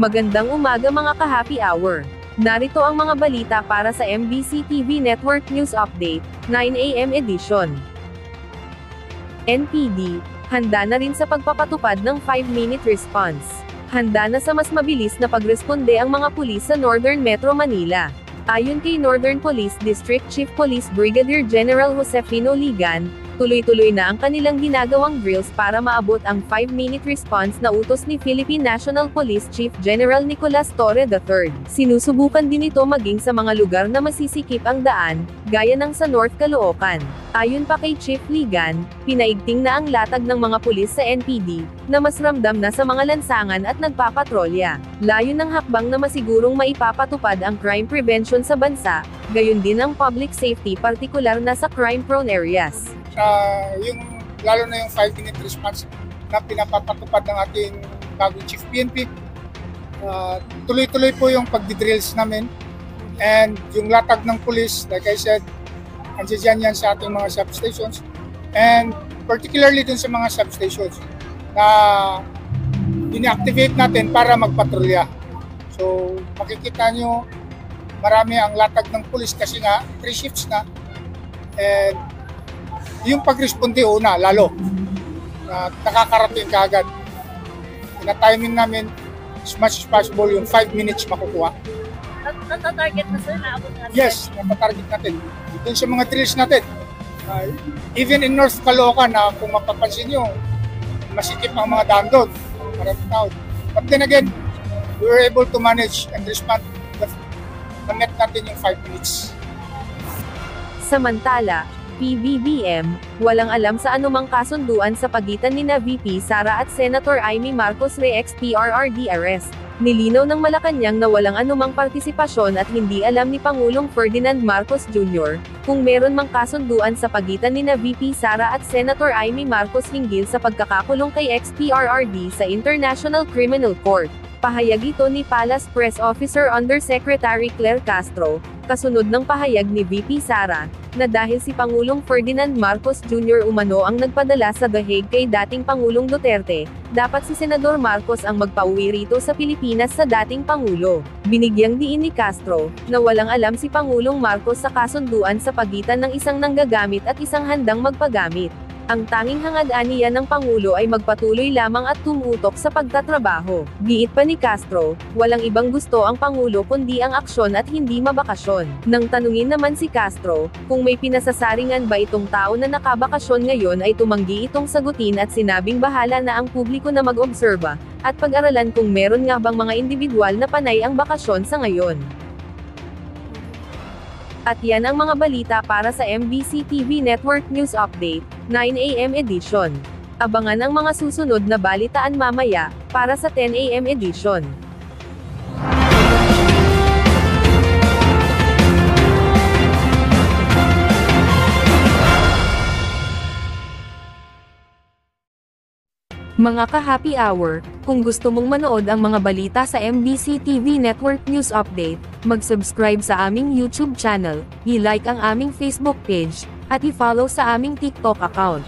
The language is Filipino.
Magandang umaga mga ka-happy hour. Narito ang mga balita para sa MBC TV Network News Update, 9 AM edition. NPD, handa na rin sa pagpapatupad ng 5-minute response. Handa na sa mas mabilis na pagresponde ang mga pulis sa Northern Metro Manila. Ayon kay Northern Police District Chief Police Brigadier General Josefino Ligan, tuloy-tuloy na ang kanilang ginagawang drills para maabot ang 5-minute response na utos ni Philippine National Police Chief General Nicolas Torre III. Sinusubukan din ito maging sa mga lugar na masisikip ang daan, gaya ng sa North Caloocan. Ayon pa kay Chief Ligan, pinaigting na ang latag ng mga pulis sa NPD, na mas ramdam na sa mga lansangan at nagpapatrolya. Layo ng hakbang na masigurong maipapatupad ang crime prevention sa bansa, gayon din ang public safety partikular na sa crime-prone areas. Lalo na yung 5-minute response na pinapapatupad ng ating bagong Chief PNP. Tuloy-tuloy po yung pagdidrills namin, and yung latag ng police, like I said, andiyan yan sa ating mga substations, and particularly dun sa mga substations na ini-activate natin para magpatrolya. So makikita nyo marami ang latag ng police kasi nga 3 shifts na, and yung pag-responde una, lalo, nakakarating kaagad. Ina-timing namin as much as possible yung 5 minutes makukuha. Nata-target na sir, naabot natin? Yes, nata-target natin. Doon sa mga drills natin. Even in North Caloocan, kung mapapansin nyo, masikip ang mga daan doon. Maraming tao. But then again, we were able to manage and respond. Na-met natin yung 5 minutes. Samantala, PBBM, walang alam sa anumang kasunduan sa pagitan nina VP Sara at Senator Amy Marcos re ex-PRRD arrest. Nilinaw ng Malacanang na walang anumang partisipasyon at hindi alam ni Pangulong Ferdinand Marcos Jr. kung meron mang kasunduan sa pagitan nina VP Sara at Senator Amy Marcos hinggil sa pagkakakulong kay ex-PRRD sa International Criminal Court. Pahayag ito ni Palace Press Officer Undersecretary Claire Castro, kasunod ng pahayag ni VP Sara, na dahil si Pangulong Ferdinand Marcos Jr. umano ang nagpadala sa The Hague kay dating Pangulong Duterte, dapat si Senador Marcos ang magpauwi rito sa Pilipinas sa dating Pangulo. Binigyang diin ni Castro, na walang alam si Pangulong Marcos sa kasunduan sa pagitan ng isang nanggagamit at isang handang magpagamit. Ang tanging hangad-aniya ng Pangulo ay magpatuloy lamang at tumutok sa pagtatrabaho. Giit pa ni Castro, walang ibang gusto ang Pangulo kundi ang aksyon at hindi mabakasyon. Nang tanungin naman si Castro, kung may pinasasaringan ba itong tao na nakabakasyon ngayon ay tumanggi itong sagutin at sinabing bahala na ang publiko na mag-obserba, at pag-aralan kung meron nga bang mga individual na panay ang bakasyon sa ngayon. At yan ang mga balita para sa MBC TV Network News Update, 9 AM edition. Abangan ang mga susunod na balitaan mamaya, para sa 10 AM edition. Mga ka-happy hour, kung gusto mong manood ang mga balita sa MBC TV Network News Update, mag-subscribe sa aming YouTube channel, i-like ang aming Facebook page, at i-follow sa aming TikTok account.